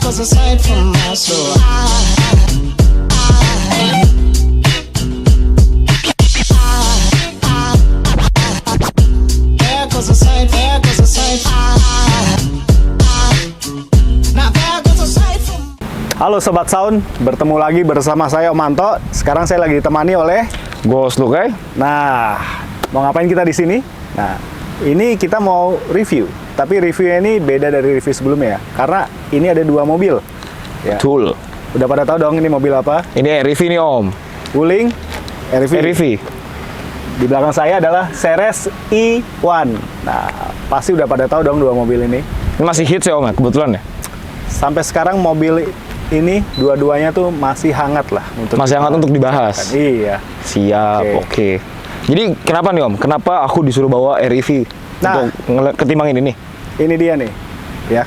goes aside from my soul. There goes aside, there goes aside. Now there goes aside from. Halo Sobat Sound, bertemu lagi bersama saya Om Manto. Sekarang saya lagi ditemani oleh Ghost Lukai. Nah, mau ngapain kita di sini? Nah, ini kita mau review. Tapi reviewnya ini beda dari review sebelumnya ya. Karena ini ada dua mobil. Ya. Betul. Udah pada tahu dong ini mobil apa? Ini REV nih Om. Wuling REV. REV. Di belakang saya adalah Ceres E1. Nah, pasti udah pada tahu dong dua mobil ini. Ini masih hits ya Om ya, kebetulan ya? Sampai sekarang mobil ini dua-duanya tuh masih hangat lah untuk Masih hangat untuk dibahas. Iya. Siap, oke. Jadi kenapa nih Om? Kenapa aku disuruh bawa REV Nah. untuk ketimbang ini nih? Ini dia nih, ya.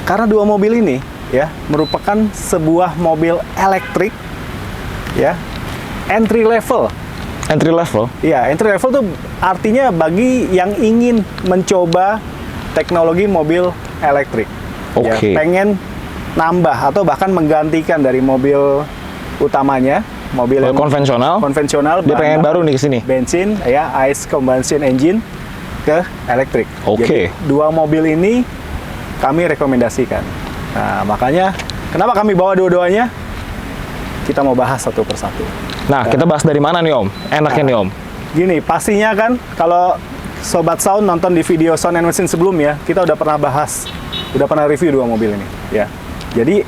Karena dua mobil ini, ya, merupakan sebuah mobil elektrik, ya, entry level. Entry level? Ya, entry level tuh artinya bagi yang ingin mencoba teknologi mobil elektrik. Oke. Ya, pengen nambah atau bahkan menggantikan dari mobil utamanya, mobil yang konvensional. Dia pengen baru nih ke sini. Bensin, ya, ICE combustion engine ke elektrik. Oke. Jadi, dua mobil ini kami rekomendasikan. Nah, makanya kenapa kami bawa dua-duanya? Kita mau bahas satu persatu. Nah, kita bahas dari mana nih Om? Enaknya nih Om. Gini, pastinya kan kalau Sobat Sound nonton di video Sound and Machine sebelumnya, kita udah pernah bahas, udah pernah review dua mobil ini, ya. Jadi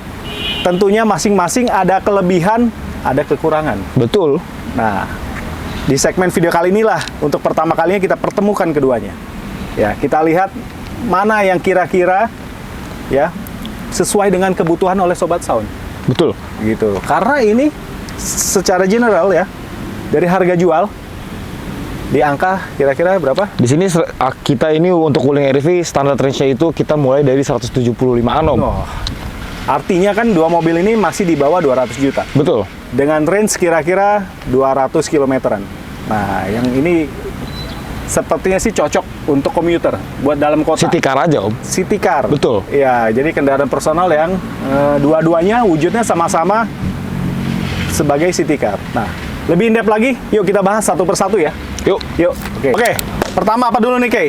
tentunya masing-masing ada kelebihan, ada kekurangan. Betul. Nah, di segmen video kali inilah untuk pertama kalinya kita pertemukan keduanya. Ya, kita lihat mana yang kira-kira ya sesuai dengan kebutuhan oleh Sobat Sound. Betul. Gitu. Karena ini secara general ya, dari harga jual di angka kira-kira berapa? Di sini kita ini untuk Wuling REV standar range-nya itu kita mulai dari 175-an Om. Oh, artinya kan dua mobil ini masih di bawah 200 juta. Betul. Dengan range kira-kira 200 kilometeran. Nah, yang ini sepertinya sih cocok untuk komuter buat dalam kota. City car aja Om. City car. Betul. Ya, jadi kendaraan personal yang dua-duanya wujudnya sama-sama sebagai city car. Nah, lebih in-depth lagi, yuk kita bahas satu persatu ya. Yuk. Yuk. Oke. Pertama apa dulu nih, Kay?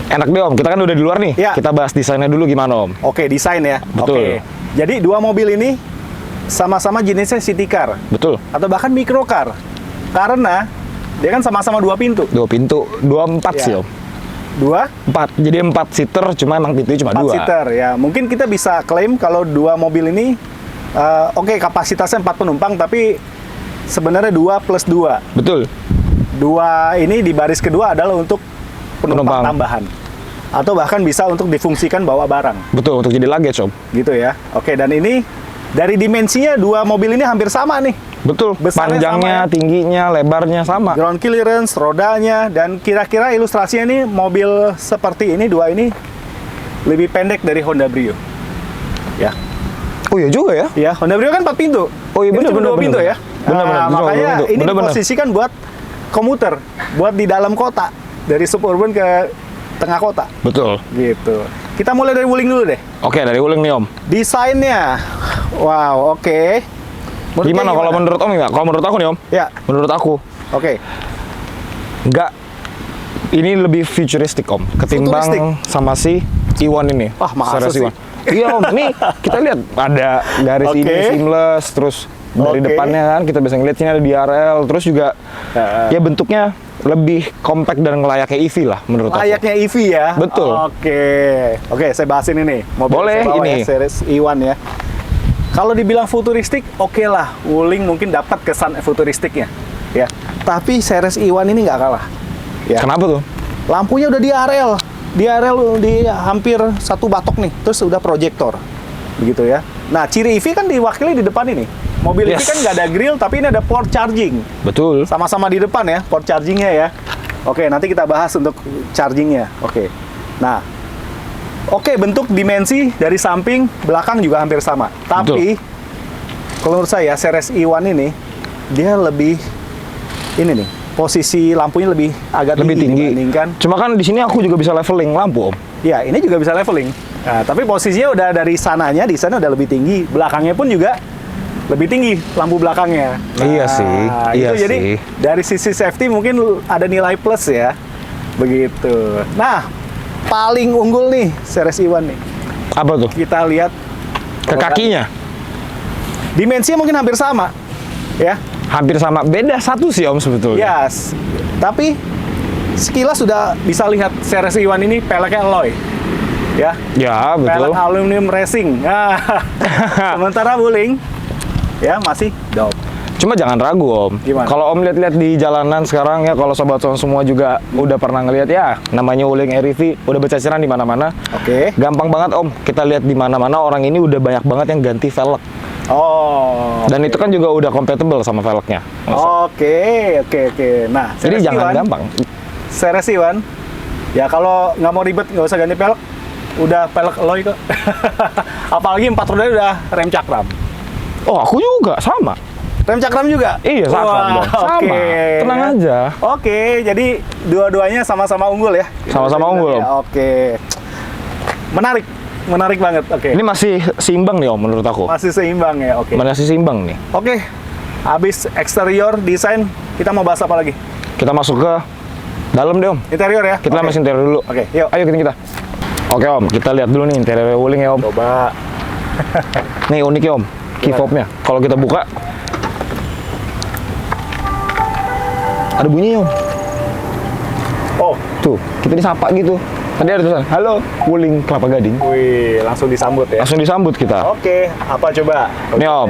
Enak deh Om, kita kan udah di luar nih. Ya. Kita bahas desainnya dulu gimana Om? Oke, desain ya. Betul. Oke. Jadi dua mobil ini sama-sama jenisnya city car Betul. atau bahkan microcar. Karena dia kan sama-sama dua pintu. Dua pintu, 24 Ya. sih Om. Dua 4, jadi 4 seater, cuma emang pintunya cuma 2. seater ya. Mungkin kita bisa klaim kalau dua mobil ini oke, kapasitasnya 4 penumpang, tapi sebenarnya 2 plus 2. Betul. Dua ini di baris kedua adalah untuk penumpang Penumpang. tambahan. Atau bahkan bisa untuk difungsikan bawa barang. Betul, untuk jadi luggage Om. Gitu ya. Oke, dan ini dari dimensinya dua mobil ini hampir sama nih. Betul, Besarnya panjangnya, sama ya? tingginya, lebarnya sama. Ground clearance, rodanya, dan kira-kira ilustrasinya nih mobil seperti ini, dua ini lebih pendek dari Honda Brio. Ya. Oh iya juga ya. Ya, Honda Brio kan 4 pintu. Oh iya, Ini bener, cuma bener, 2 pintu bener. ya. Bener, Nah, bener, makanya dua pintu. ini Bener, bener. diposisikan buat komuter, buat di dalam kota, dari suburban ke tengah kota. Betul. Gitu. Kita mulai dari Wuling dulu deh. Oke, dari Wuling nih Om. Desainnya, wow, oke. Menurut Gimana Kay kalau menurut Om enggak? Kalau menurut aku nih Om, Ya, menurut aku oke. enggak. Ini lebih futuristik Om, ketimbang Futuristik? sama si E1 ini. Wah, masa Ceres sih? E1. Iya Om, ini kita lihat ada garis Oke. ini seamless, terus dari Oke. depannya kan kita bisa ngeliat sini ada DRL, terus juga ya bentuknya lebih compact dan layaknya EV lah menurut aku. Layaknya EV ya. Betul. Oke, saya bahas ini nih. Mobil Boleh, saya bawa ini. ya, Ceres E1 ya. Kalau dibilang futuristik, oke lah. Wuling mungkin dapat kesan futuristiknya, ya. Tapi Ceres E1 ini nggak kalah. Ya. Kenapa tuh? Lampunya udah DRL di hampir satu batok nih, terus udah proyektor, begitu ya. Nah, ciri EV kan diwakili di depan ini. Mobil EV Yes. kan nggak ada grill, tapi ini ada port charging. Betul. Sama-sama di depan ya, port chargingnya ya. Oke, nanti kita bahas untuk chargingnya. Oke. Nah, oke, bentuk dimensi dari samping, belakang juga hampir sama. Tapi, kalau menurut saya, Ceres E1 ini, dia lebih, ini nih, posisi lampunya lebih agak Lebih tinggi. dibandingkan. Cuma kan di sini aku juga bisa leveling lampu Om. Ya, ini juga bisa leveling. Nah, tapi posisinya udah dari sananya, di sana udah lebih tinggi, belakangnya pun juga lebih tinggi lampu belakangnya. Iya sih, iya itu jadi sih. dari sisi safety mungkin ada nilai plus ya. Begitu. Nah, paling unggul nih Seres Iwan nih. Apa tuh? Kita lihat Ke kakinya. dimensinya mungkin hampir sama. Ya. Hampir sama. Beda satu sih Om sebetulnya. Yes. Tapi sekilas sudah bisa lihat Seres Iwan ini peleknya alloy. Ya. Ya, betul. Pelek aluminium racing. Nah, sementara Wuling ya masih dop. Cuma jangan ragu Om. Gimana? Kalau Om lihat-lihat di jalanan sekarang ya, kalau sobat sound semua juga udah pernah ngelihat ya, namanya Wuling REV udah berceceran di mana-mana. Oke. Gampang banget Om. Kita lihat di mana-mana orang ini udah banyak banget yang ganti velg. Oh. Dan itu kan juga udah compatible sama velgnya. Oke. Nah, Jadi Seres jangan Iwan, gampang. Seres Iwan. Ya kalau nggak mau ribet, nggak usah ganti pelek. Udah pelek alloy kok. Apalagi 4 roda udah rem cakram. Oh, aku juga sama. Rem cakram juga? Iya, cakram Wah, dong. Sama. oke. Tenang aja. Oke, jadi dua-duanya sama-sama unggul ya? Sama-sama unggul, Om. Ya, oke. Menarik banget. Oke. Ini masih seimbang nih Om menurut aku. Masih seimbang ya, oke. Masih seimbang nih. Oke, habis eksterior, desain, kita mau bahas apa lagi? Kita masuk ke dalam deh Om. Interior ya? Kita Oke. masih interior dulu. Oke, yuk. Ayo kita. Oke Om, kita lihat dulu nih interior Wuling ya Om. Coba. Nih unik ya Om, key fobnya. Kalau kita buka, ada bunyi Om. Oh, Tuh, kita disapa gitu. Tadi ada tulisan, halo Wuling Kelapa Gading. wih, langsung disambut ya? Langsung disambut kita. Oke, apa coba? Nih Om,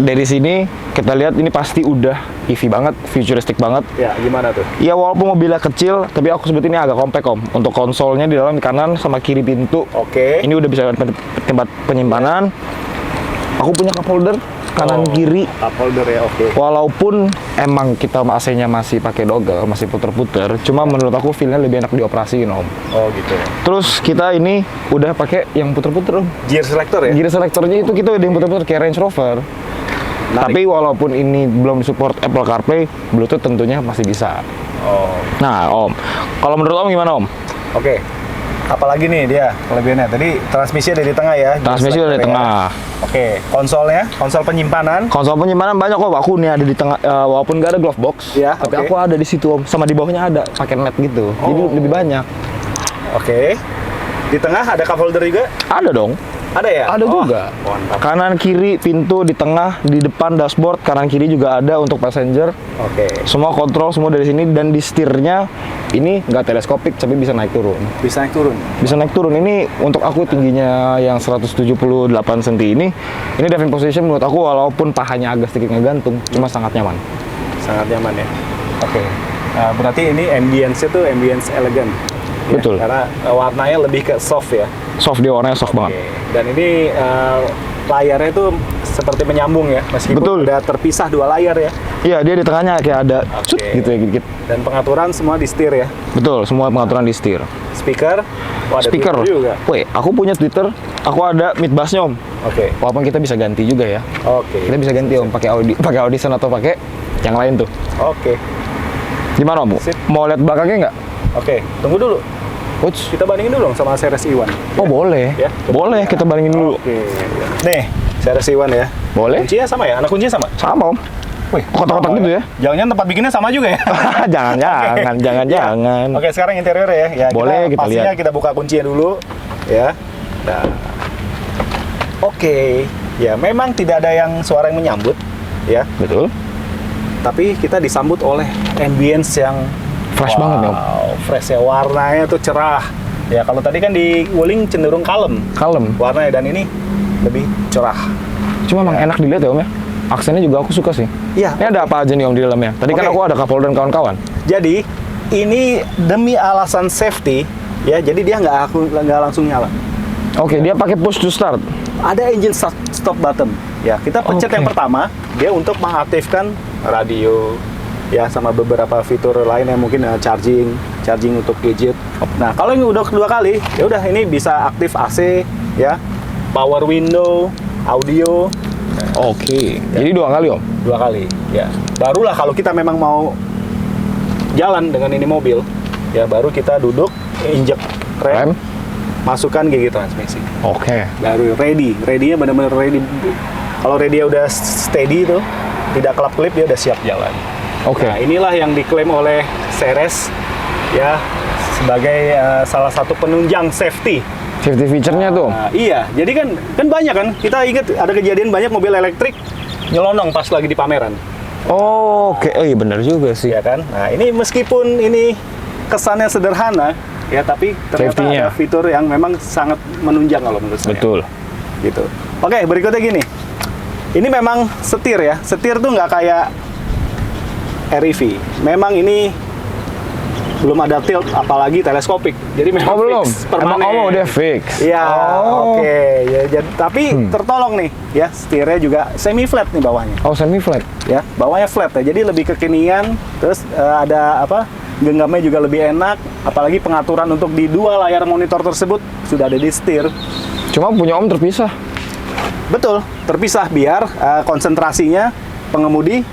dari sini kita lihat ini pasti udah EV banget, futuristic banget. Ya, gimana tuh? Ya walaupun mobilnya kecil, tapi aku sebut ini agak compact Om. Untuk konsolnya di dalam kanan sama kiri pintu. Oke. Ini udah bisa tempat penyimpanan. Aku punya cup holder kanan kiri. Cup holder ya, oke. Walaupun emang kita AC-nya masih pakai dogel, masih puter-puter, cuma menurut aku feel-nya lebih enak dioperasiin Om. Oh gitu. Terus kita ini udah pakai yang puter-puter Om. Gear selector ya? Gear selectornya itu kita udah yang puter-puter kayak Range Rover. Tapi walaupun ini belum support Apple CarPlay, Bluetooth tentunya masih bisa. Oh. Nah Om, kalau menurut Om gimana Om? Oke. Apalagi nih dia kelebihannya? Tadi transmisi ada di tengah ya? Transmisi Gear udah di selector ya. tengah. Oke. Konsolnya, konsol penyimpanan. Konsol penyimpanan banyak kok, aku nih ada di tengah, walaupun gak ada glove box, Ya, tapi oke. aku ada di situ Om, sama di bawahnya ada pakai mat gitu, jadi Oh. lebih banyak. Oke. Di tengah ada cup holder juga? Ada dong, Ada ya? ada juga. Mantap. Kanan kiri pintu, di tengah, di depan dashboard, kanan kiri juga ada untuk passenger. Oke. Semua kontrol semua dari sini, dan di setirnya ini nggak teleskopik tapi bisa naik turun. Bisa naik turun? Bisa naik turun. Ini untuk aku tingginya yang 178 cm ini driving position menurut aku walaupun pahanya agak sedikit ngegantung, cuma sangat nyaman. Sangat nyaman ya? Oke. Nah, berarti ini ambience-nya tuh ambience elegan. Ya, Betul. karena warnanya lebih ke soft ya. Soft, dia warnanya soft banget. Oke. Dan ini layarnya tuh seperti menyambung ya, meskipun Betul. udah terpisah 2 layar ya. Iya, dia di tengahnya kayak ada cut Oke. gitu ya, dikit. Dan pengaturan semua di setir ya. Betul, semua pengaturan di setir. Speaker, oh, ada Speaker. Twitter juga. Wih, aku punya Twitter, aku ada mid bass-nya Om. Oke. Walaupun kita bisa ganti juga ya. Oke. Kita bisa ganti Om, pakai Audition atau pakai yang lain tuh. Oke. Gimana Om? Sip. Mau lihat belakangnya nggak? Oke, tunggu dulu. Uts. Kita bandingin dulu dong sama Seres Iwan. Oh boleh, Ya, boleh kita bandingin dulu. Oke. Nih, Seres Iwan ya. Boleh? Kuncinya sama ya? Anak kuncinya sama? Sama Om. Wih, Kotak-kotak sama gitu ya? Jangan-jangan tempat bikinnya sama juga ya? jangan. Oke, sekarang interior ya. Ya, Boleh, kita pastinya lihat. kita buka kuncinya dulu, ya. Nah. Oke, ya memang tidak ada yang suara yang menyambut, ya. Betul. Tapi kita disambut oleh ambience yang Fresh banget ya Om. fresh ya, warnanya tuh cerah. Ya, kalau tadi kan di Wuling cenderung kalem Kalem. warnanya, dan ini lebih cerah. Cuma emang enak dilihat ya Om ya. Aksennya juga aku suka sih. Iya. Ini ada apa aja nih Om di dalamnya? Tadi kan Oke. aku ada cup holder dan kawan-kawan. Jadi ini demi alasan safety, ya. Jadi dia nggak langsung nyala. Oke, dia pakai push to start. Ada engine stop button. Ya, kita pencet Oke. yang pertama, dia untuk mengaktifkan radio, ya, sama beberapa fitur lain yang mungkin charging untuk gadget. Nah, kalau ini udah kedua kali, ya udah ini bisa aktif AC, ya, power window, audio, Oke. Jadi 2 kali Om. 2 kali, ya. Barulah kalau kita memang mau jalan dengan ini mobil, ya baru kita duduk, injek rem, masukkan gigi transmisi. Oke. Baru ready-nya benar-benar ready. Kalau ready udah steady itu, tidak kelap-kelip, dia udah siap jalan. Oke. Nah, inilah yang diklaim oleh Ceres ya sebagai salah satu penunjang safety. Safety feature-nya tuh. Iya, jadi kan banyak kan, kita ingat ada kejadian banyak mobil elektrik nyelonong pas lagi di pameran. Oh, oke. Oh iya benar juga sih. Ya kan? Nah, ini meskipun ini kesannya sederhana, ya tapi ternyata Safety-nya. ada fitur yang memang sangat menunjang kalau menurut saya. Betul. Gitu. Oke, berikutnya gini. Ini memang setir ya. Setir tuh nggak kayak REV. Memang ini belum ada tilt, apalagi teleskopik. Jadi memang Oh belum. fix, Emang permanen. udah fix. Iya, Oh. oke. Ya, tapi tertolong nih, ya. Setirnya juga semi flat nih bawahnya. Oh semi flat. Ya, bawahnya flat ya. Jadi lebih kekinian, terus ada apa? Genggamnya juga lebih enak, apalagi pengaturan untuk di dua layar monitor tersebut sudah ada di setir. Cuma punya Om terpisah. Betul, terpisah biar konsentrasinya pengemudi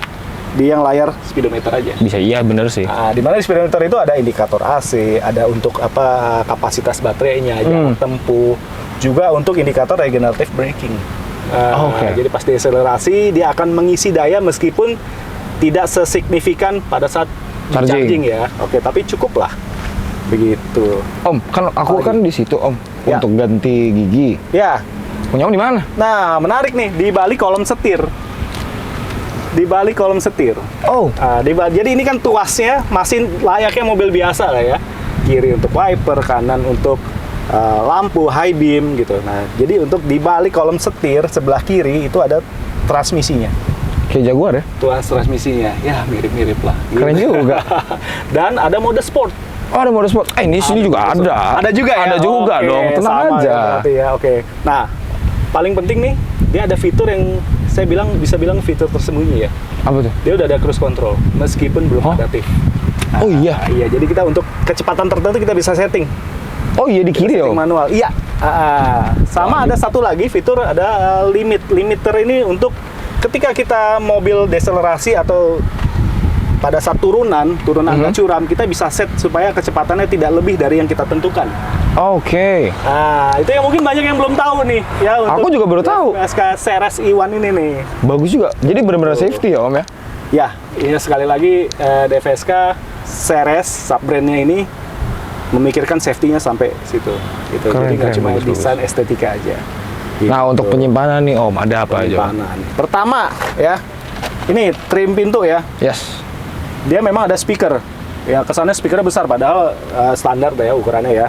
di yang layar speedometer aja. Bisa iya bener sih. Di mana di speedometer itu ada indikator AC, ada untuk apa kapasitas baterainya, jarak tempuh, juga untuk indikator regenerative braking. Oke. Jadi pas deakselerasi dia akan mengisi daya meskipun tidak sesignifikan pada saat Charging. charging ya. Oke, tapi cukup lah. Begitu. Om, kan aku kan di situ Om Ya. untuk ganti gigi. Ya. Punya Om di mana? Nah, menarik nih di balik kolom setir. Di balik kolom setir. Oh, Jadi ini kan tuasnya masih layaknya mobil biasa lah ya. Kiri untuk wiper, kanan untuk lampu high beam gitu. Nah, jadi untuk di balik kolom setir sebelah kiri itu ada transmisinya. kayak Jaguar ya? Tuas transmisinya. Ya, mirip-mirip lah. Keren juga. Dan ada mode sport. Oh ada mode sport. Ini sini juga ada. Ada juga ya? Ada juga Oke, dong. Tenang sama aja. Ya, berarti ya, oke. Nah, paling penting nih, dia ada fitur yang saya bisa bilang fitur tersembunyi ya. Apa tuh? Dia udah ada cruise control meskipun belum Oh. adaptif. Oh iya. Iya, jadi kita untuk kecepatan tertentu kita bisa setting. Oh iya di kiri Setting Om. manual. Iya. Sama ada satu lagi fitur ada limiter ini untuk ketika kita mobil deselerasi atau pada saat turunan agak curam, kita bisa set supaya kecepatannya tidak lebih dari yang kita tentukan. Oke. Itu yang mungkin banyak yang belum tahu nih ya. Aku juga baru tahu. SK Ceres i1 ini nih. Bagus juga. Jadi benar-benar safety ya Om ya. Ya, ini sekali lagi DVSK Ceres sub-brandnya ini memikirkan safety-nya sampai situ. Gitu. Keren, Jadi nggak keren, cuma bagus, desain estetika aja. Nah Gitu. untuk penyimpanan nih Om ada apa aja? Om? Penyimpanan. Pertama ya, ini trim pintu ya. Yes. Dia memang ada speaker. Ya kesannya speakernya besar, padahal standar ya ukurannya ya.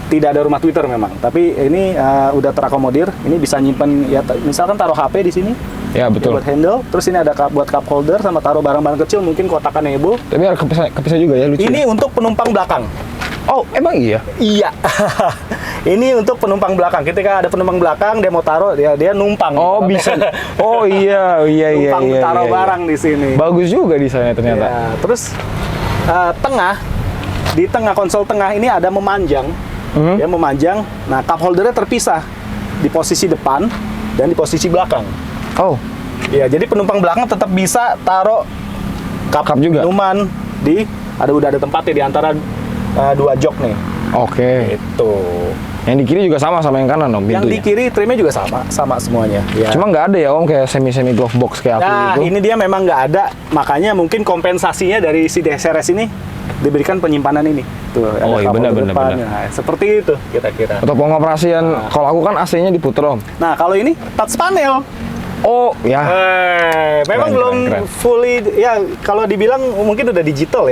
Tidak ada rumah Twitter memang, tapi ini udah terakomodir. Ini bisa nyimpen ya, misalkan taruh HP di sini. Ya betul. Buat handle, terus ini ada buat cup holder sama taruh barang-barang kecil, mungkin kotak enable. Tapi ada kepisah juga ya lucu. Ini untuk penumpang belakang. Oh emang iya? Iya. Ini untuk penumpang belakang. Ketika ada penumpang belakang, dia mau taruh, dia numpang. Oh bisa. Oh iya Numpang taruh barang di sini. Bagus juga desainnya ternyata. Ya, terus di tengah konsol tengah ini ada memanjang. Ya memanjang. Nah, cup holdernya terpisah di posisi depan dan di posisi belakang. Oh. Ya, jadi penumpang belakang tetap bisa taruh Cup juga? minuman udah ada tempatnya di antara dua jok nih. Oke. Itu. Yang di kiri juga sama yang kanan Om Yang di pintunya. kiri trimnya juga sama semuanya. Ya. Cuma nggak ada ya Om kayak semi glove box kayak aku Nah, gitu. ini dia memang nggak ada, makanya mungkin kompensasinya dari si DSRS ini diberikan penyimpanan ini. Tuh, ada Oh, iya, kabel benar, di benar, depan. benar. Nah, seperti itu kira-kira. Untuk pengoperasian, kalau aku kan AC-nya diputer Om. Nah, kalau ini touch panel. Oh ya. Memang Keren, belum keren. fully, ya kalau dibilang mungkin udah digital,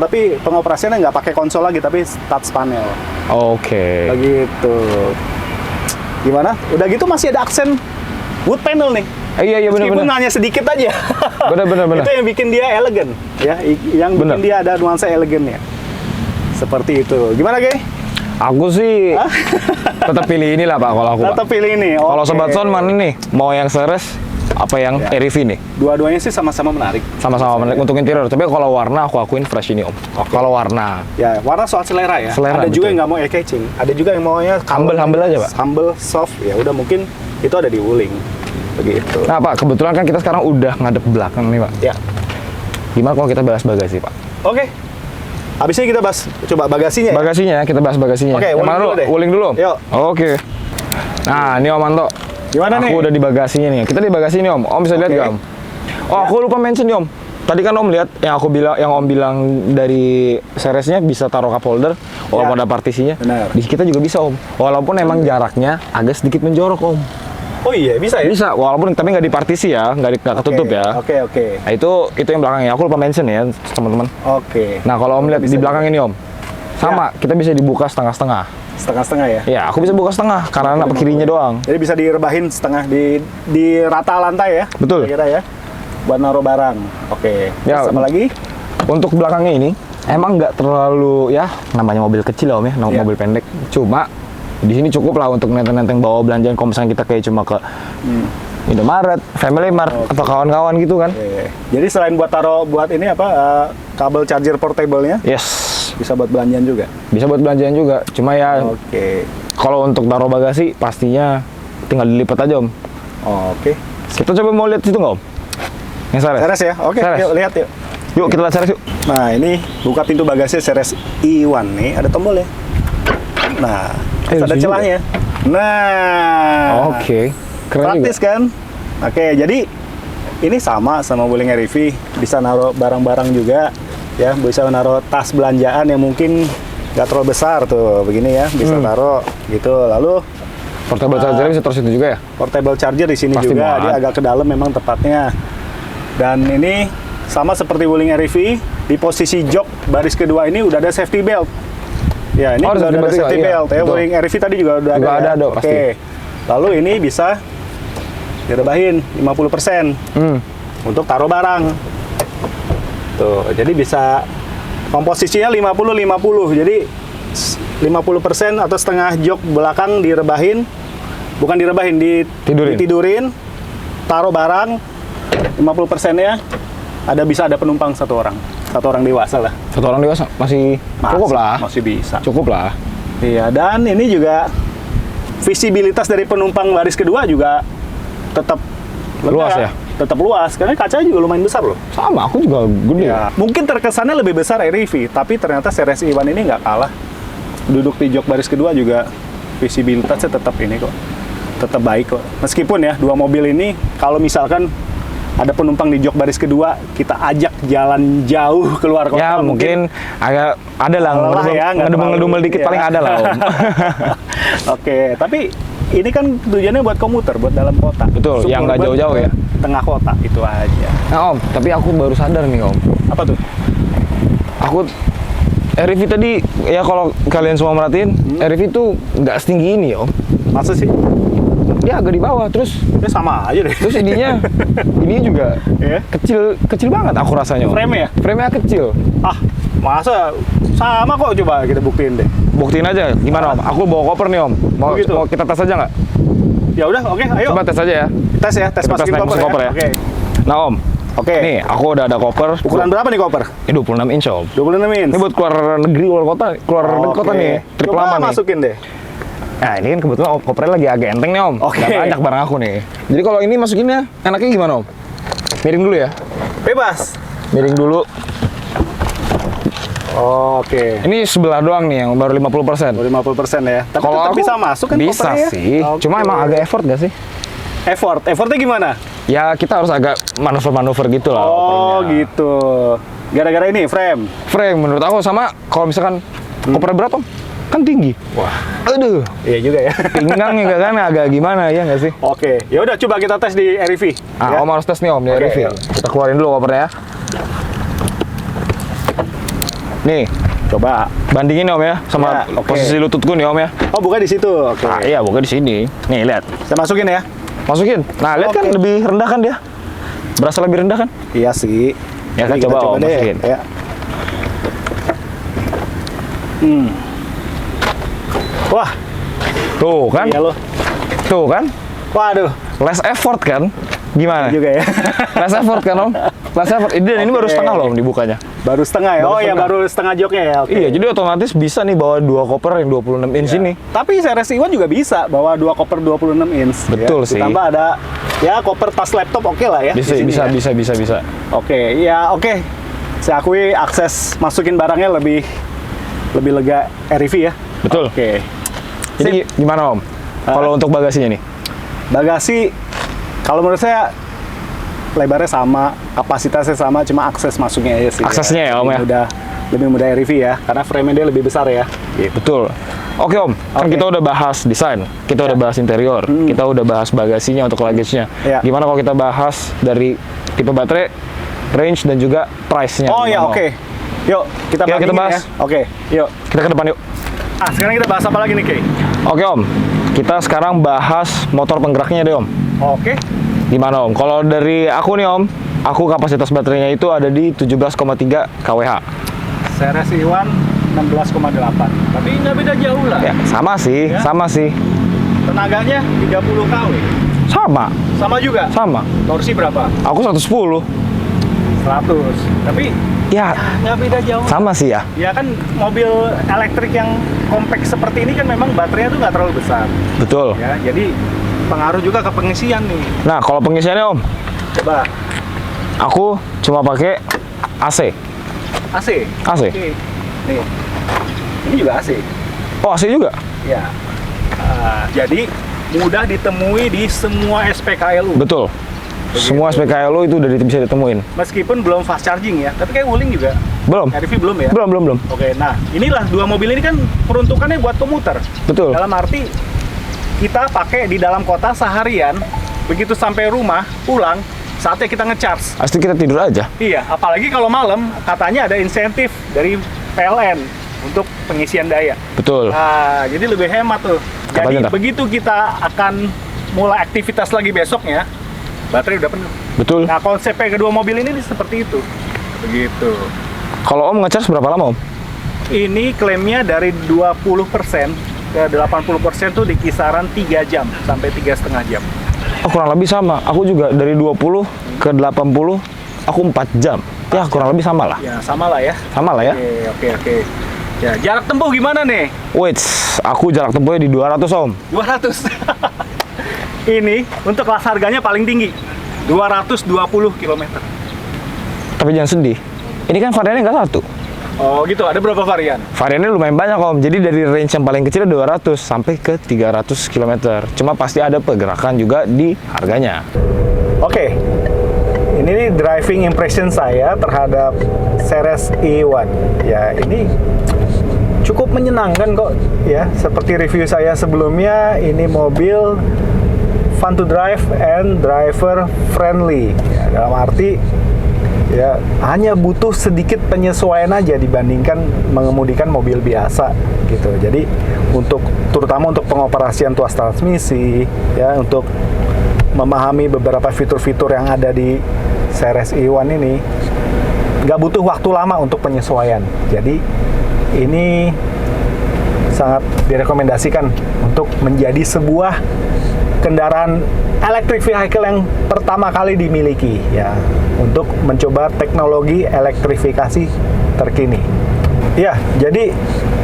tapi pengoperasiannya nggak pakai konsol lagi, tapi touch panel. Oke. Begitu. Gimana? Udah gitu masih ada aksen wood panel nih. Iya Meskipun benar. hanya sedikit aja. Benar. Itu yang bikin dia elegan, ya. Yang bikin Bener. dia ada nuansa elegannya. Seperti itu. Gimana, Gay? Aku sih tetap pilih inilah Pak kalau aku. Pak. Tetap pilih ini. Kalau Oke. Sobat Son mana nih? Mau yang Ceres apa yang Ya. REV nih? Dua-duanya sih sama-sama menarik. Sama-sama menarik untuk interior. Tapi kalau warna aku akuin fresh ini Om. Kalau warna. Ya, warna soal selera ya. Selera, ada juga betul. yang nggak mau eye-catching. Ada juga yang maunya Humble aja, Pak. Humble, soft. Ya udah mungkin itu ada di Wuling. Begitu. Nah Pak, kebetulan kan kita sekarang udah ngadep belakang nih Pak. Ya. Gimana kalau kita bahas bagasi Pak? Oke. Habis ini kita bahas coba bagasinya ya. Bagasinya, kita bahas bagasinya. Oke, Yang wuling mana dulu deh. Wuling dulu? Yuk. Oke. Nah, ini Om Anto. Gimana nih? Aku udah di bagasinya nih. Kita di bagasi nih Om. Om bisa lihat Oke. nggak Om? Oh, aku lupa mention nih Om. Tadi kan Om lihat yang aku bilang, yang Om bilang dari seriesnya bisa taruh cup holder, walaupun Ya. ada partisinya. Benar. Di kita juga bisa Om. Walaupun emang jaraknya agak sedikit menjorok Om. Oh iya, bisa ya? Bisa, walaupun tapi nggak dipartisi ya, nggak ketutup Oke, ya. Oke. Nah, itu yang belakangnya. Aku lupa mention ya teman-teman. Oke. Nah, kalau Om lihat Bisa di belakang ini Om, sama kita bisa dibuka setengah-setengah. Setengah-setengah ya? Ya, aku bisa buka setengah karena apa kirinya doang. Jadi bisa direbahin setengah di rata lantai ya? Betul. Kira ya? Buat naruh barang. Oke. Ya, Terus apa lagi? Untuk belakangnya ini emang nggak terlalu ya, namanya mobil kecil lah Om ya, Iya. mobil pendek. Cuma di sini cukup lah untuk nenteng-nenteng bawa belanjaan kalau misalnya kita kayak cuma ke Indomaret, Family Mart atau kawan-kawan gitu kan. Oke. Jadi selain buat taruh buat ini apa kabel charger portable-nya Yes, bisa buat belanjaan juga. bisa buat belanjaan juga. Cuma ya Oke. kalau untuk taruh bagasi pastinya tinggal dilipat aja Om. Oke. Kita coba mau lihat situ nggak Om? Yang series. Seres ya? Oke, Seres. yuk lihat yuk. Yuk kita lihat series yuk. Nah, ini buka pintu bagasi series E1 nih, ada tombol ya. Nah, terus ada lucu juga. celahnya. Nah. Oke, keren Praktis juga. kan? Oke, jadi ini sama Wuling REV, bisa naruh barang-barang juga, ya, bisa naruh tas belanjaan yang mungkin nggak terlalu besar tuh, begini ya, bisa taruh gitu. Lalu Portable charger bisa terus itu juga ya? portable charger di sini Pasti juga, muat. dia agak ke dalam memang tepatnya. Dan ini sama seperti Wuling REV, di posisi jok baris kedua ini udah ada safety belt. Ya, ini Oh, juga safety udah ada belt juga, safety iya, belt. Ya, betul. Wuling REV tadi juga udah Juga ada. ada, Ya? pasti. Oke. Lalu ini bisa direbahin 50% untuk taruh barang. Tuh, jadi bisa komposisinya 50-50. Jadi 50% atau setengah jok belakang direbahin, bukan direbahin, ditidurin, taruh barang, 50%-nya bisa ada penumpang satu orang dewasa lah. Satu orang dewasa masih cukup lah. Masih bisa. Cukup lah. Iya, dan ini juga visibilitas dari penumpang baris kedua juga tetap lega, Luas ya? Tetap luas, karena kacanya juga lumayan besar loh. Sama, aku juga gede. Ya, mungkin terkesannya lebih besar REV, tapi ternyata series E1 ini nggak kalah. Duduk di jok baris kedua juga visibilitasnya tetap ini kok, tetap baik kok. Meskipun ya, dua mobil ini kalau misalkan ada penumpang di jok baris kedua, kita ajak jalan jauh keluar kota. Ya mungkin agak ada lah lelah ya, nggak ngedumel-ngedumel terlalu, dikit ya. paling ada lah Om. Oke, tapi ini kan tujuannya buat komuter, buat dalam kota. Betul, yang nggak Suburban jauh-jauh ke ya. Tengah kota, itu aja. Nah Om, tapi aku baru sadar nih Om. Apa tuh? Aku REV tadi, ya kalau kalian semua merhatiin, REV itu nggak setinggi ini Om. Masa sih? Dia agak di bawah, terus Ya sama aja deh. terus ini juga Ya. kecil banget aku rasanya Om. Frame-nya? Frame-nya kecil. Ah, masa sama kok, coba kita buktiin deh. Buktiin aja, gimana Om? Aku bawa koper nih Om. Mau, Oh, gitu? mau kita tes aja nggak? Ya udah, oke, ayo. Coba tes aja ya. Tes ya, tes Kita masukin naik koper, koper ya. Oke. Nah Om, Oke. nih aku udah ada koper. Ukuran berapa nih koper? Ini 26 inch Om. 26 inch. Ini buat keluar negeri, keluar kota, kota nih. Trip Coba lama nih. masukin deh. Nah ini kan kebetulan kopernya lagi agak enteng nih Om. Oke. Nggak banyak barang aku nih. Jadi kalau ini masukinnya enaknya gimana Om? Miring dulu ya. Bebas. Miring dulu. Oke. Ini sebelah doang nih yang baru 50%. 50% ya. Tapi Kalau tetap aku bisa masuk kan bisa kopernya? sih. Oke. Cuma emang agak effort gak sih? Effortnya gimana? Ya kita harus agak manuver-manuver gitu lah. Oh kopernya. gitu. Gara-gara ini frame. Frame menurut aku sama kalau misalkan koper berapa? Kan tinggi. Wah. Aduh. Iya juga ya. Pinggang juga kan agak gimana ya nggak sih? Oke. Ya udah coba kita tes di REV. Ah, ya. Om harus tes nih Om di Oke, review. yuk. Kita keluarin dulu kopernya ya. Nih, Coba. bandingin Om ya sama Ya, oke. posisi lututku nih Om ya. Oh bukan di situ. Oke. Nah, iya bukan di sini. Nih lihat. Saya masukin ya. Masukin. Nah, lihat kan Oke. lebih rendah kan dia? Berasa lebih rendah kan? Iya sih. Ya kan, Jadi kita coba, Om, deh. masukin. Ya. Wah, Tuh kan? iya loh. Tuh kan? Waduh, Less effort kan? Gimana? juga ya. Less effort kan Om? Less effort. Ini baru Oke. setengah loh Om dibukanya. Baru setengah ya? Baru Oh ya, setengah. baru setengah joknya ya. Oke. Iya, jadi otomatis bisa nih bawa dua koper yang 26 inch ini. Tapi series E1 juga bisa bawa dua koper 26 inch. Betul ya. sih. Ditambah ada ya koper tas laptop oke lah ya. Bisa, di sini bisa, ya. bisa. Oke, ya oke. saya akui akses masukin barangnya lebih lega REV ya. Betul. Oke. Jadi gimana Om? Kalau untuk bagasinya nih? Bagasi, kalau menurut saya lebarnya sama, kapasitasnya sama, cuma akses masuknya aja sih. Aksesnya ya Om ya? Lebih mudah REV ya, karena frame-nya dia lebih besar ya. Gitu. Betul. Oke Om, kan Oke. kita udah bahas desain, kita udah bahas interior, kita udah bahas bagasinya untuk luggage-nya. Ya. Gimana kalau kita bahas dari tipe baterai, range dan juga price-nya? Oh ya, Gimana, Om? oke. Yuk, kita Kita bandingin bahas. ya. Oke, yuk. Kita ke depan yuk. Sekarang kita bahas apa lagi nih, Kay? Oke Om, kita sekarang bahas motor penggeraknya deh Om. Oke. Gimana Om? Kalau dari aku nih Om, aku kapasitas baterainya itu ada di 17,3 kWh. Series Iwan 16,8. Tapi nggak beda jauh lah. Ya, sama sih, Ya. sama sih. Tenaganya 30 kW. Sama, Sama juga. sama. Torsi berapa? Aku 110. 100. Tapi Ya, nggak beda jauh. sama sih ya. Ya kan mobil elektrik yang compact seperti ini kan memang baterainya tuh nggak terlalu besar. Betul. Ya, jadi pengaruh juga ke pengisian nih. Nah, kalau pengisiannya Om, Coba aku cuma pakai AC. AC. AC. Oke. Nih. Ini juga AC. Oh, AC juga? Ya. Jadi mudah ditemui di semua SPKLU. Betul. Semua SPKLU itu udah bisa ditemuin. Meskipun belum fast charging ya, tapi kayak Wuling juga. Belum? RV belum ya? Belum. Oke, nah inilah dua mobil ini kan peruntukannya buat komuter. Betul. Dalam arti kita pakai di dalam kota seharian, begitu sampai rumah, pulang, saatnya kita ngecharge. Pasti kita tidur aja. Iya, apalagi kalau malam katanya ada insentif dari PLN untuk pengisian daya. Betul. Nah, jadi lebih hemat tuh. Jadi Katanya ntar. begitu kita akan mulai aktivitas lagi besoknya, baterai udah penuh. Betul. Nah, konsepnya kedua mobil ini seperti itu. Begitu. Kalau Om ngecharge berapa lama Om? Ini klaimnya dari 20% ke 80% tuh di kisaran 3 jam sampai 3,5 jam. Oh, kurang lebih sama. Aku juga dari 20 ke 80, aku 4 jam. Ya, kurang lebih sama lah. Ya, sama lah ya. Sama lah ya. Oke. Ya, jarak tempuh gimana nih? Wait, aku jarak tempuhnya di 200 Om. 200. Ini untuk kelas harganya paling tinggi. 220 km. Tapi jangan sedih. Ini kan variannya nggak satu. Oh gitu, ada berapa varian? Variannya lumayan banyak Om. Jadi dari range yang paling kecil 200 sampai ke 300 km. Cuma pasti ada pergerakan juga di harganya. Oke. Ini nih driving impression saya terhadap Seres E1. Ya, ini cukup menyenangkan kok ya. Seperti review saya sebelumnya, ini mobil fun to drive and driver friendly. Ya, dalam arti ya hanya butuh sedikit penyesuaian aja dibandingkan mengemudikan mobil biasa gitu. Jadi terutama untuk pengoperasian tuas transmisi ya, untuk memahami beberapa fitur-fitur yang ada di Seres E1 ini nggak butuh waktu lama untuk penyesuaian. Jadi ini sangat direkomendasikan untuk menjadi sebuah kendaraan electric vehicle yang pertama kali dimiliki ya, untuk mencoba teknologi elektrifikasi terkini. Ya, jadi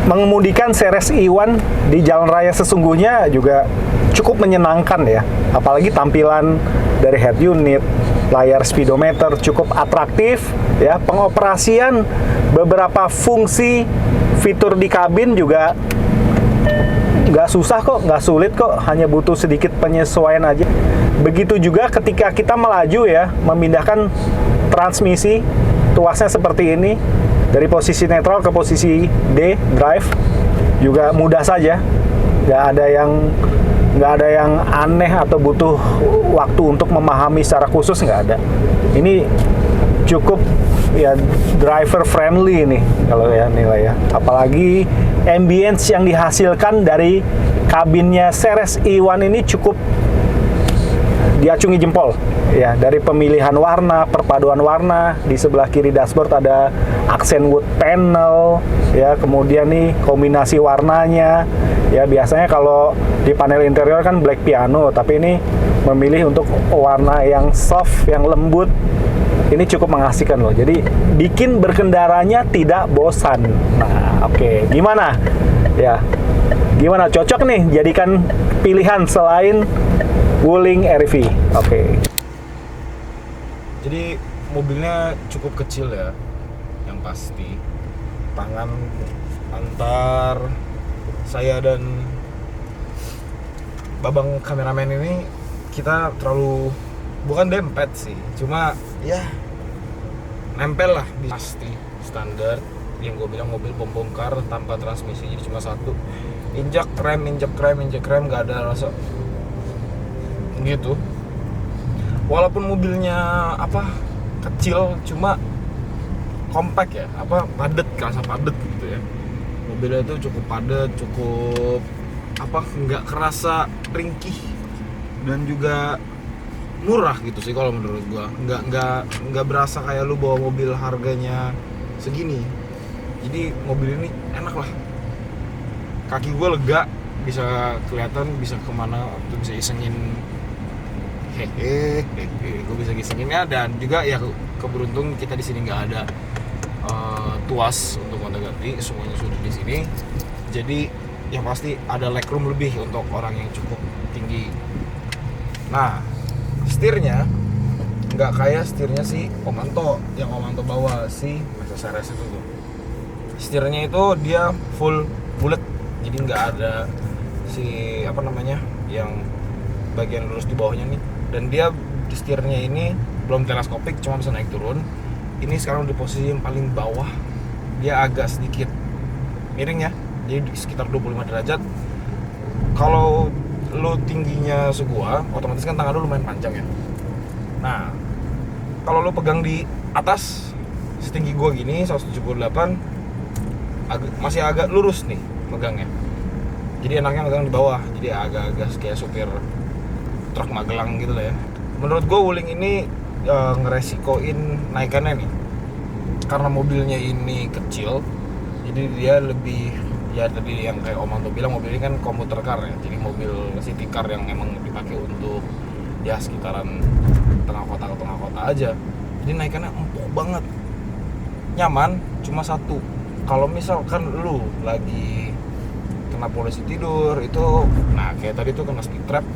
mengemudikan Seres E1 di jalan raya sesungguhnya juga cukup menyenangkan ya. Apalagi tampilan dari head unit, layar speedometer cukup atraktif ya. Pengoperasian beberapa fungsi fitur di kabin juga nggak susah kok, nggak sulit kok, hanya butuh sedikit penyesuaian aja. Begitu juga ketika kita melaju ya, memindahkan transmisi tuasnya seperti ini dari posisi netral ke posisi D, drive, juga mudah saja. Nggak ada yang aneh atau butuh waktu untuk memahami secara khusus, nggak ada. Ini cukup ya driver friendly nih kalau ya nilai ya. Apalagi ambience yang dihasilkan dari kabinnya Seres E1 ini cukup diacungi jempol ya, dari pemilihan warna, perpaduan warna. Di sebelah kiri dashboard ada aksen wood panel ya, kemudian nih kombinasi warnanya ya. Biasanya kalau di panel interior kan black piano, tapi ini memilih untuk warna yang soft, yang lembut. Ini cukup mengasihkan loh, jadi bikin berkendaranya tidak bosan. Nah, oke. Gimana? Ya, gimana, cocok nih jadikan pilihan selain Wuling RV. Oke. Jadi mobilnya cukup kecil ya. yang pasti tangan antar saya dan Babang kameramen ini kita terlalu bukan dempet sih, cuma ya nempel lah di pasti standar yang gue bilang mobil bongkar tanpa transmisi, jadi cuma satu injak rem nggak ada rasa gitu. Walaupun mobilnya kecil, cuma compact ya, padet, kerasa padet gitu ya. Mobilnya itu cukup padet, cukup nggak kerasa ringkih dan juga murah gitu sih kalau menurut gua. Nggak berasa kayak lu bawa mobil harganya segini. Jadi mobil ini enak lah. Kaki gua lega, bisa kelihatan bisa kemana, bisa isengin gue bisa gisinginnya. Dan juga ya keberuntung kita di sini nggak ada tuas untuk gonta-ganti, semuanya sudah di sini. Jadi yang pasti ada legroom lebih untuk orang yang cukup tinggi. Nah, setirnya nggak kayak setirnya si Omanto yang Omanto bawa, si Mercedes RS itu tuh. Setirnya itu dia full bulat, jadi nggak ada si yang bagian lurus di bawahnya nih. Dan dia setirnya ini belum teleskopik, cuma bisa naik turun. Ini sekarang di posisi yang paling bawah, dia agak sedikit miring ya, jadi sekitar 25 derajat. Kalau lu tingginya segua, otomatis kan tangan lu lumayan panjang ya. Nah, kalau lu pegang di atas setinggi gua gini 178, masih agak lurus nih megangnya. Jadi enaknya megang di bawah, jadi agak-agak kayak supir truk Magelang gitu lah ya. Menurut gue Wuling ini ngeresikoin naikannya nih, karena mobilnya ini kecil, jadi dia lebih ya tadi yang kayak Om Anto bilang, mobil ini kan komuter car ya, jadi mobil city car yang emang dipakai untuk ya sekitaran tengah kota aja. Jadi naikannya empuk banget, nyaman. Cuma satu, kalau misalkan lu lagi kena polisi tidur itu, nah kayak tadi tuh kena speed trap,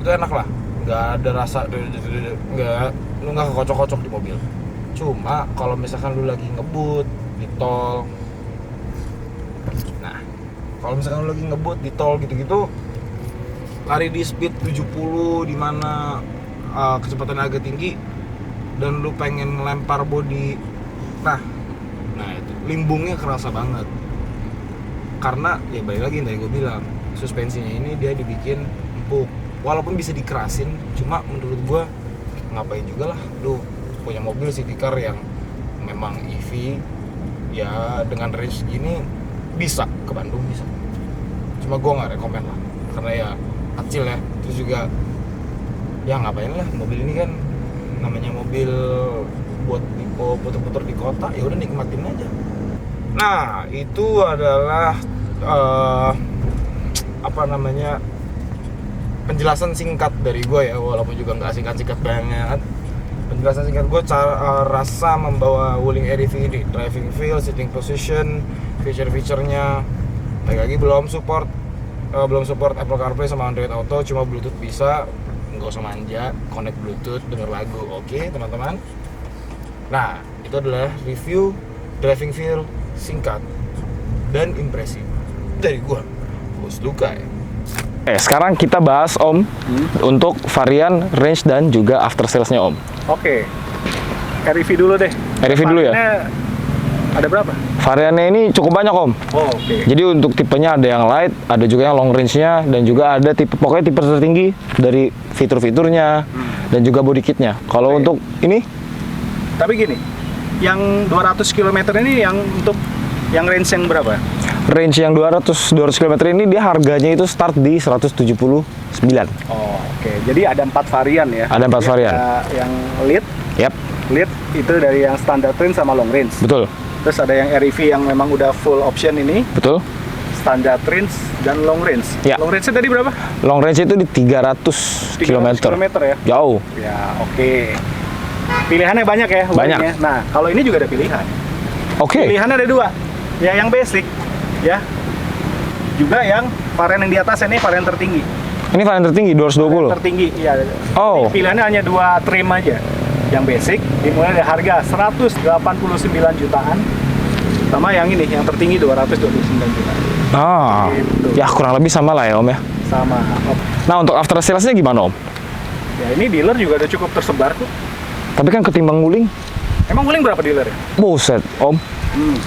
itu enak lah, nggak ada rasa, lu nggak kekocok-kocok di mobil. Cuma kalau misalkan lu lagi ngebut di tol, nah kalau misalkan lu lagi ngebut di tol gitu-gitu, lari di speed 70 di mana kecepatan agak tinggi dan lu pengen lempar body, nah itu limbungnya kerasa banget. Karena ya balik lagi tadi gue bilang, suspensinya ini dia dibikin empuk. Walaupun bisa dikerasin, cuma menurut gue ngapain juga lah lu punya mobil city car yang memang EV ya, dengan range segini bisa ke Bandung bisa. Cuma gue nggak rekomen lah, karena ya kecil ya. Terus juga ya ngapain lah, mobil ini kan namanya mobil buat puter-puter di kota, ya udah nikmatin aja. Nah itu adalah penjelasan singkat dari gue ya, walaupun juga nggak singkat-singkat banget. Penjelasan singkat gue rasa membawa Wuling REV ini, driving feel, sitting position, feature-featurenya. Lagi belum support Apple CarPlay sama Android Auto, cuma Bluetooth bisa. Nggak usah manja, connect Bluetooth, denger lagu, oke teman-teman. Nah itu adalah review driving feel singkat dan impresi dari gue, Bos Lukai. Sekarang kita bahas Om untuk varian, range dan juga after sales-nya Om. Oke. REV dulu deh. REV dulu ya. Ada berapa? Variannya ini cukup banyak Om. Oh, oke. Jadi untuk tipenya ada yang light, ada juga yang long range-nya, dan juga ada pokoknya tipe tertinggi dari fitur-fiturnya dan juga body kitnya. Kalau untuk ini, tapi gini, yang 200 km ini yang untuk yang range yang berapa? Range yang 200 km ini dia harganya itu start di 179. Oh, oke. Jadi ada 4 varian ya. Ada 4 varian. Yang lead. Yap. Lead itu dari yang standard range sama long range. Betul. Terus ada yang REV yang memang udah full option ini. Betul. Standard range dan long range. Ya. Long range-nya tadi berapa? Long range itu di 300 km. ya? Jauh. Ya, oke. Pilihannya banyak ya. Banyak. Wuling ya. Nah, kalau ini juga ada pilihan. Oke. Pilihannya ada 2. Ya, yang basic ya. Juga yang varian yang di atas ini varian tertinggi. Ini varian tertinggi 220. Tertinggi, iya. Oh. Pilihannya hanya 2 trim aja. yang basic dimulai dari harga 189 jutaan. Sama yang ini, yang tertinggi 229 juta. Ah, Gitu. ya kurang lebih sama lah ya Om ya. Sama. Nah untuk after sales-nya gimana Om? Ya ini dealer juga udah cukup tersebar kok. Tapi kan ketimbang Wuling, Emang Wuling berapa dealer ya? buset Om.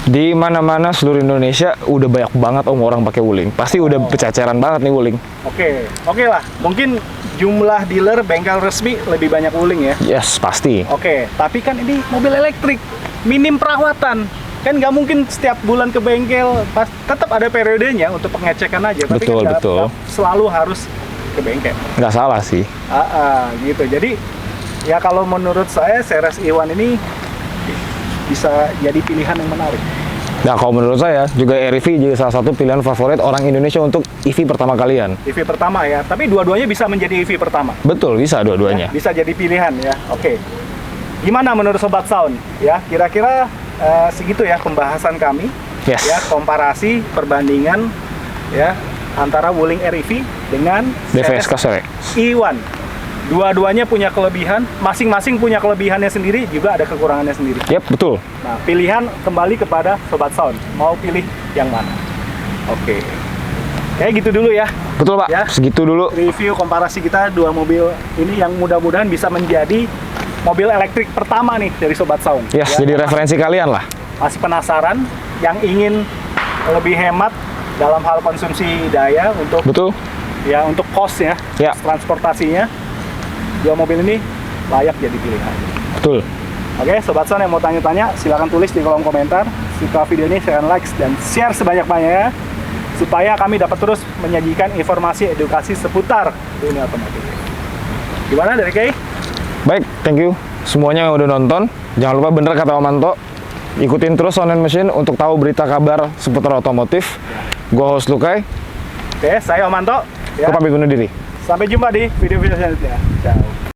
Di mana-mana seluruh Indonesia udah banyak banget Om orang pakai Wuling. Pasti udah pececeran banget nih Wuling. Oke lah. Mungkin jumlah dealer bengkel resmi lebih banyak Wuling ya. Yes, pasti. Oke, tapi kan ini mobil elektrik, minim perawatan. Kan nggak mungkin setiap bulan ke bengkel, tetap ada periodenya untuk pengecekan aja. Tapi Betul, kan betul. nggak selalu harus ke bengkel. Nggak salah sih. Gitu. Jadi ya kalau menurut saya Ceres E1 ini bisa jadi pilihan yang menarik. Nah kalau menurut saya juga REV jadi salah satu pilihan favorit orang Indonesia untuk EV pertama kalian. EV pertama ya, tapi dua-duanya bisa menjadi EV pertama. Betul, bisa dua-duanya. Ya, bisa jadi pilihan ya. Oke. Gimana menurut Sobat Sound? Ya, kira-kira segitu ya pembahasan kami. Yes. Ya, komparasi perbandingan ya antara Wuling REV dengan DVSK Ceres. E1. Dua-duanya punya kelebihan, masing-masing punya kelebihannya sendiri, juga ada kekurangannya sendiri. Yep, betul. Nah, pilihan kembali kepada Sobat Sound. Mau pilih yang mana? Oke. Kayak gitu dulu ya. Betul Pak, Ya. segitu dulu. Review komparasi kita dua mobil ini yang mudah-mudahan bisa menjadi mobil elektrik pertama nih dari Sobat Sound. Yes, Ya, jadi referensi kalian lah. masih penasaran, yang ingin lebih hemat dalam hal konsumsi daya untuk Betul? ya untuk cost ya, Ya. transportasinya, dua mobil ini layak jadi pilihan. Betul. Oke, Sobat Sound yang mau tanya-tanya, silakan tulis di kolom komentar. Suka video ini, silahkan like dan share sebanyak-banyaknya supaya kami dapat terus menyajikan informasi edukasi seputar dunia otomotif. Gimana dari Kay? Baik, thank you semuanya yang udah nonton. Jangan lupa bener kata Om Anto, ikutin terus Sound and Machine untuk tahu berita kabar seputar otomotif. Gua host Lukai, Oke, saya Om Anto. Ya. gua pamit undur diri. Sampai jumpa di video-video selanjutnya. Ciao.